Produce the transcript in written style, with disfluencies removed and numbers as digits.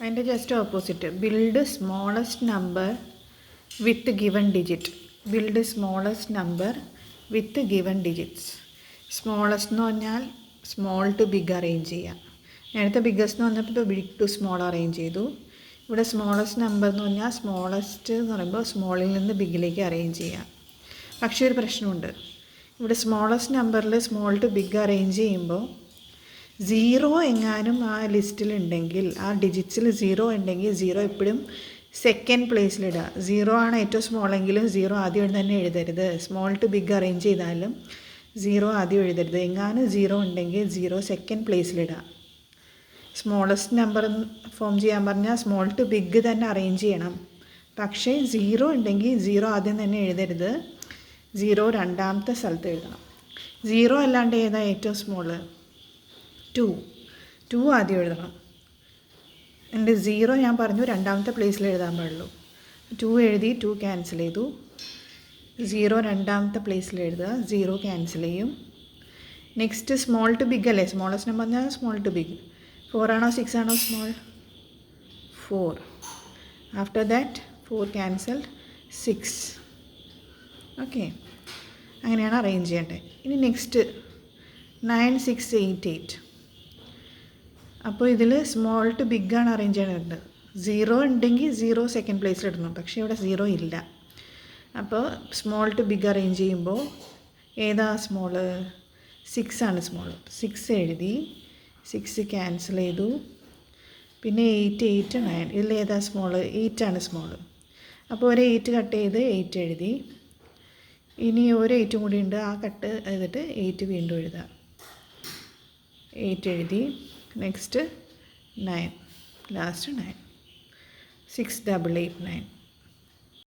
അതിൻ്റെ just opposite build smallest number വിത്ത് given digit. Build smallest number വിത്ത് given digits. Smallest എന്ന് പറഞ്ഞാൽ small to big arrange ചെയ്യാം. നേരത്തെ biggest എന്ന് പറഞ്ഞപ്പോൾ ഇപ്പോൾ ബിഗ് ടു സ്മോൾ അറേഞ്ച് ചെയ്തു. ഇവിടെ സ്മോളസ്റ്റ് നമ്പർ എന്ന് പറഞ്ഞാൽ സ്മോളസ്റ്റ് എന്ന് പറയുമ്പോൾ സ്മോളിൽ നിന്ന് ബിഗിലേക്ക് അറേഞ്ച് ചെയ്യാം. പക്ഷേ ഒരു പ്രശ്നമുണ്ട്. ഇവിടെ സ്മോളസ്റ്റ് നമ്പറിൽ സ്മോൾ ടു ബിഗ് അറേഞ്ച് ചെയ്യുമ്പോൾ 0 എങ്ങാനും ആ ലിസ്റ്റിലുണ്ടെങ്കിൽ, ആ ഡിജിറ്റ്സിൽ 0 ഉണ്ടെങ്കിൽ 0 എപ്പോഴും സെക്കൻഡ് പ്ലേസിലിടുക. 0 ആണ് ഏറ്റവും സ്മോളെങ്കിലും 0 ആദ്യം തന്നെ എഴുതരുത്. സ്മോൾ ടു ബിഗ് അറേഞ്ച് ചെയ്താലും 0 ആദ്യം എഴുതരുത്. എങ്ങാനും 0 ഉണ്ടെങ്കിൽ 0 സെക്കൻഡ് പ്ലേസിലിടുക. സ്മോളസ്റ്റ് നമ്പർ ഫോം ചെയ്യാൻ പറഞ്ഞാൽ സ്മോൾ ടു ബിഗ് തന്നെ അറേഞ്ച് ചെയ്യണം. പക്ഷേ 0 ഉണ്ടെങ്കിൽ 0 ആദ്യം തന്നെ എഴുതരുത്. 0 രണ്ടാമത്തെ സ്ഥലത്ത് എഴുതണം. 0 അല്ലാണ്ട് ഏതാ ഏറ്റവും സ്മോള്? 2 ആദ്യം എഴുതണം. എൻ്റെ 0 ഞാൻ പറഞ്ഞു രണ്ടാമത്തെ പ്ലേസിൽ എഴുതാൻ പാടുള്ളൂ. 2 എഴുതി 2 ക്യാൻസൽ ചെയ്തു. 0 രണ്ടാമത്തെ പ്ലേസിൽ എഴുതുക. 0 ക്യാൻസൽ ചെയ്യും. നെക്സ്റ്റ് സ്മോൾ ടു ബിഗ് അല്ലേ? സ്മോളസ്റ്റ് നമ്പർ പറഞ്ഞാൽ സ്മോൾ ടു ബിഗ്. 4 ആണോ 6 ആണോ small? 4. After that 4 cancelled 6. Okay, അങ്ങനെയാണ് അറേഞ്ച് ചെയ്യേണ്ടത്. ഇനി നെക്സ്റ്റ് 9, 6, 8, 8. അപ്പോൾ ഇതിൽ സ്മോൾ ടു ബിഗ് ആണ് അറേഞ്ച് ചെയ്യേണ്ടത്. 0 ഉണ്ടെങ്കിൽ 0 സെക്കൻഡ് പ്ലേസിൽ ഇടണം. പക്ഷേ ഇവിടെ 0 ഇല്ല. അപ്പോൾ സ്മോൾ ടു ബിഗ് അറേഞ്ച് ചെയ്യുമ്പോൾ ഏതാ സ്മോള്? 6 ആണ് സ്മോൾ. 6 എഴുതി. 6 ക്യാൻസൽ ചെയ്തു. പിന്നെ 8, 8, 9. ഇതിലേതാ സ്മോള്? 8 ആണ് സ്മോള്. അപ്പോൾ ഒരു 8 കട്ട് ചെയ്ത് 8 എഴുതി. ഇനി ഒരു 8 കൂടി ഉണ്ട്. ആ കട്ട് ചെയ്തിട്ട് 8 വീണ്ടും എഴുതാം. 8 എഴുതി. Next 9, last 9. 6, 8, 8, 9.